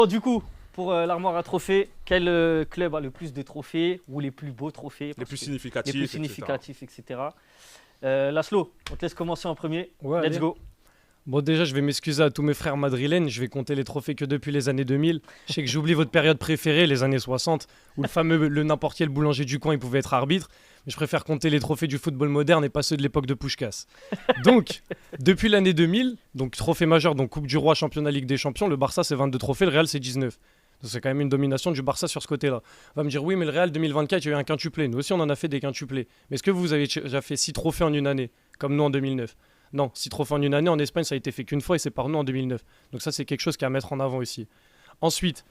Bon, du coup, pour l'armoire à trophées, quel club a le plus de trophées ou les plus beaux trophées? Les Parce plus que- significatifs. Les plus etc. significatifs, etc. Laszlo, on te laisse commencer en premier. Ouais, Let's allez. go. Bon, déjà, je vais m'excuser à tous mes frères madrilènes. Je vais compter les trophées que depuis les années 2000. Je sais que j'oublie votre période préférée, les années 60, où le n'importe quel boulanger du coin il pouvait être arbitre. Mais je préfère compter les trophées du football moderne et pas ceux de l'époque de Puskás. Donc, depuis l'année 2000, donc trophée majeur, donc Coupe du Roi, Championnat, Ligue des Champions, le Barça c'est 22 trophées, le Real c'est 19. Donc c'est quand même une domination du Barça sur ce côté-là. On va me dire, oui, mais le Real 2024, il y a eu un quintuplé. Nous aussi, on en a fait des quintuplés. Mais est-ce que vous avez déjà fait 6 trophées en une année, comme nous en 2009? Non, 6 trophées en une année, en Espagne, ça a été fait qu'une fois et c'est par nous en 2009. Donc ça, c'est quelque chose qui est à mettre en avant ici. Ensuite,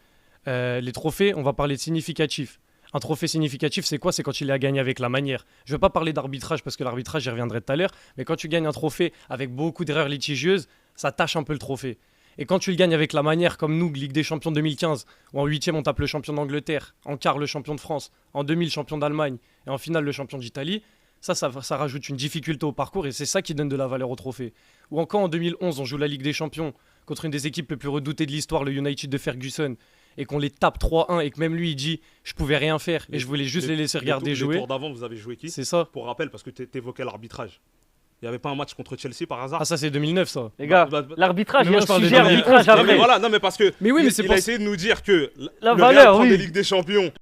les trophées, on va parler de significatif. Un trophée significatif, c'est quoi? C'est quand il est à gagner avec la manière. Je ne vais pas parler d'arbitrage parce que l'arbitrage, j'y reviendrai tout à l'heure. Mais quand tu gagnes un trophée avec beaucoup d'erreurs litigieuses, ça tâche un peu le trophée. Et quand tu le gagnes avec la manière, comme nous, Ligue des Champions 2015, où en huitième on tape le champion d'Angleterre, en quart le champion de France, en demi le champion d'Allemagne et en finale le champion d'Italie, ça rajoute une difficulté au parcours et c'est ça qui donne de la valeur au trophée. Ou encore en 2011, on joue la Ligue des Champions contre une des équipes les plus redoutées de l'histoire, le United de Ferguson, et qu'on les tape 3-1 et que même lui il dit je pouvais rien faire et je voulais juste les laisser regarder Les jouer. tours d'avant, vous avez joué qui? C'est ça. Pour rappel, parce que tu évoquais l'arbitrage. Il n'y avait pas un match contre Chelsea par hasard? Ah ça c'est 2009 ça. Les gars, Bah, l'arbitrage, mais il y a moi, je un parle de sujet 2011. arbitrage non, mais après. voilà, non, mais parce que Mais oui, mais c'est il pour a essayé de nous dire que La le Real valeur, prend oui. des Ligues des Champions